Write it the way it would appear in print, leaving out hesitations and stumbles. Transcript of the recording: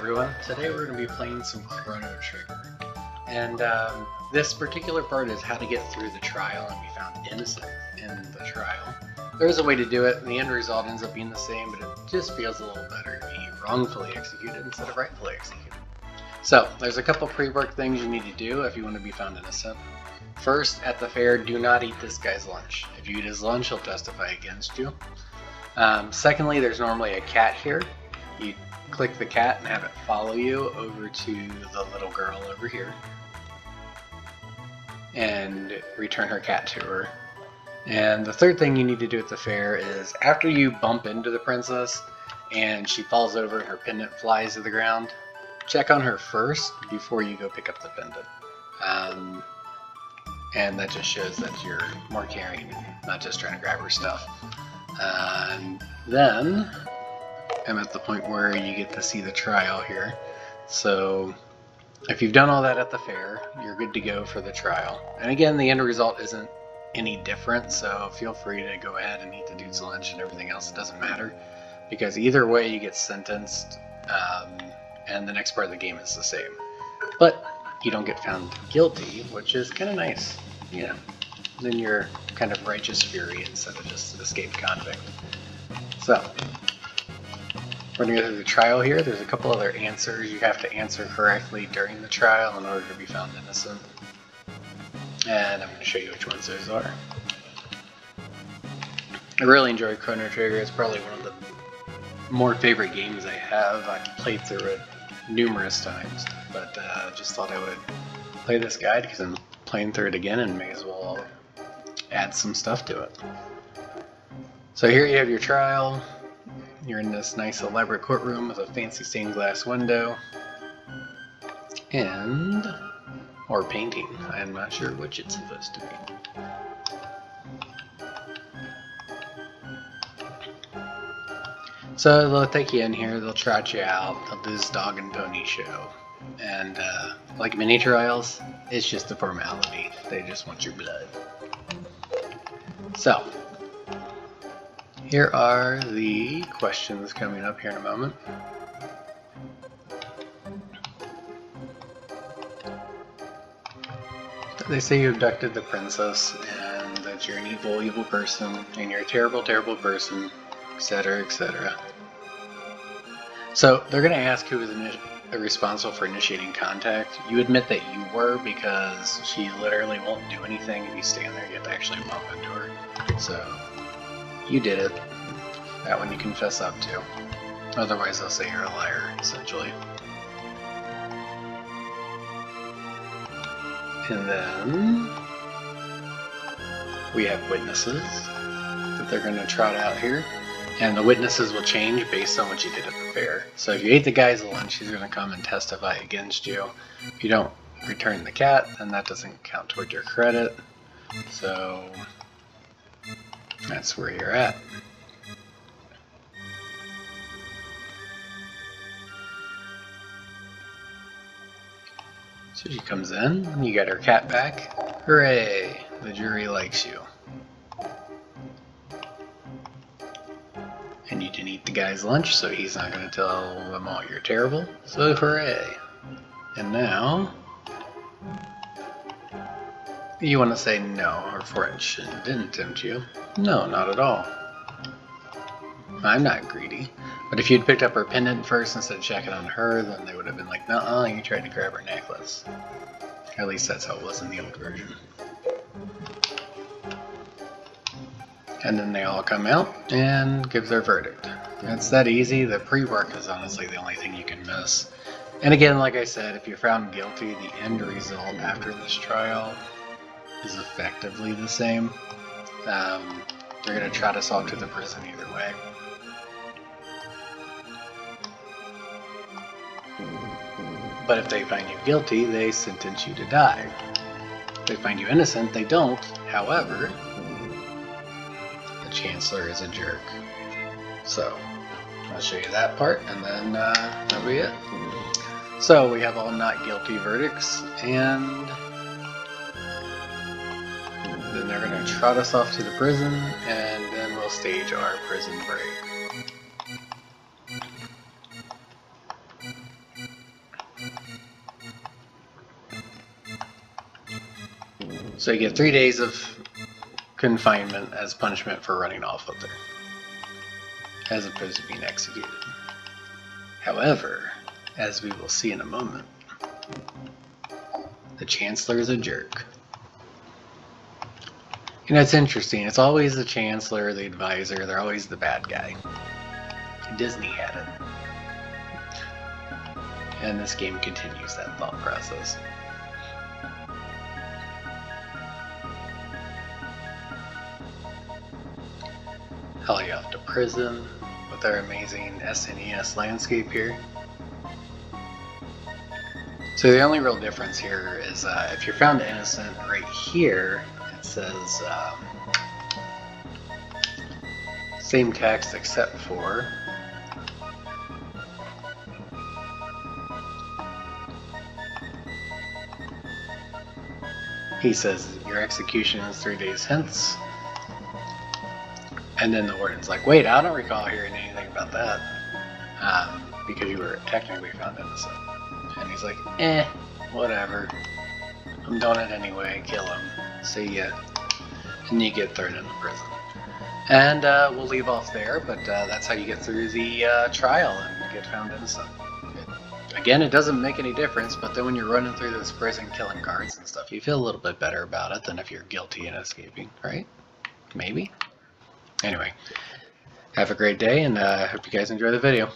everyone. Today we're going to be playing some Chrono Trigger. And this particular part is how to get through the trial and be found innocent in the trial. There's a way to do it, and the end result ends up being the same, but it just feels a little better to be wrongfully executed instead of rightfully executed. So, there's a couple pre-work things you need to do if you want to be found innocent. First, at the fair, do not eat this guy's lunch. If you eat his lunch, he'll testify against you. Secondly, there's normally a cat here. You click the cat and have it follow you over to the little girl over here and return her cat to her. And the third thing you need to do at the fair is after you bump into the princess and she falls over and her pendant flies to the ground, check on her first before you go pick up the pendant. And that just shows that you're more caring, not just trying to grab her stuff. And then I'm at the point where you get to see the trial here. So if you've done all that at the fair, you're good to go for the trial. And again, the end result isn't any different, so feel free to go ahead and eat the dude's lunch and everything else. It doesn't matter, because either way you get sentenced, and the next part of the game is the same. But you don't get found guilty, which is kind of nice. Yeah. Then you're kind of righteous fury instead of just an escaped convict. So we're going to go through the trial here. There's a couple other answers you have to answer correctly during the trial in order to be found innocent. And I'm going to show you which ones those are. I really enjoy Chrono Trigger. It's probably one of the more favorite games I have. I've played through it numerous times, but just thought I would play this guide because I'm playing through it again and may as well add some stuff to it. So here you have your trial. You're in this nice elaborate courtroom with a fancy stained glass window and or painting. I'm not sure which it's supposed to be. So they'll take you in here, they'll trot you out, they'll do this dog and pony show. And like mini trials, it's just a formality. They just want your blood. So here are the questions coming up here in a moment. They say you abducted the princess and that you're an evil, evil person and you're a terrible, terrible person, etc., etc. So they're going to ask who was responsible for initiating contact. You admit that you were because she literally won't do anything if you stand there. You have to actually bump into her. So you did it. That one you confess up to. Otherwise they'll say you're a liar, essentially. And then we have witnesses that they're going to trot out here. And the witnesses will change based on what you did at the fair. So if you ate the guy's lunch, he's going to come and testify against you. If you don't return the cat, then that doesn't count toward your credit. So that's where you're at. So she comes in, and you got her cat back. Hooray! The jury likes you. And you didn't eat the guy's lunch, so he's not going to tell them all you're terrible. So hooray! And now you want to say no, or French didn't tempt you. No, not at all. I'm not greedy. But if you'd picked up her pendant first instead of checking on her, then they would have been like, nuh-uh, you tried to grab her necklace. At least that's how it was in the old version. And then they all come out and give their verdict. It's that easy. The pre-work is honestly the only thing you can miss. And again, like I said, if you're found guilty, the end result after this trial is effectively the same. They're going to trot us off to the prison either way. But if they find you guilty, they sentence you to die. If they find you innocent, they don't. However, the Chancellor is a jerk. So, I'll show you that part, and then that'll be it. So, we have all not guilty verdicts, and then they're going to trot us off to the prison, and then we'll stage our prison break. So you get 3 days of confinement as punishment for running off with her, as opposed to being executed. However, as we will see in a moment, the Chancellor is a jerk. You know, it's interesting. It's always the Chancellor, the advisor, they're always the bad guy. Disney had it. And this game continues that thought process. Haul you off to prison with our amazing SNES landscape here. So the only real difference here is if you're found innocent, right here it says same text except for he says your execution is 3 days hence. And then the warden's like, wait, I don't recall hearing anything about that. Because you were technically found innocent. And he's like, whatever. I'm doing it anyway, kill him. See ya. And you get thrown into prison. And we'll leave off there, but that's how you get through the trial and get found innocent. Again, it doesn't make any difference, but then when you're running through this prison killing guards and stuff, you feel a little bit better about it than if you're guilty and escaping, right? Maybe? Anyway, have a great day, and I hope you guys enjoy the video.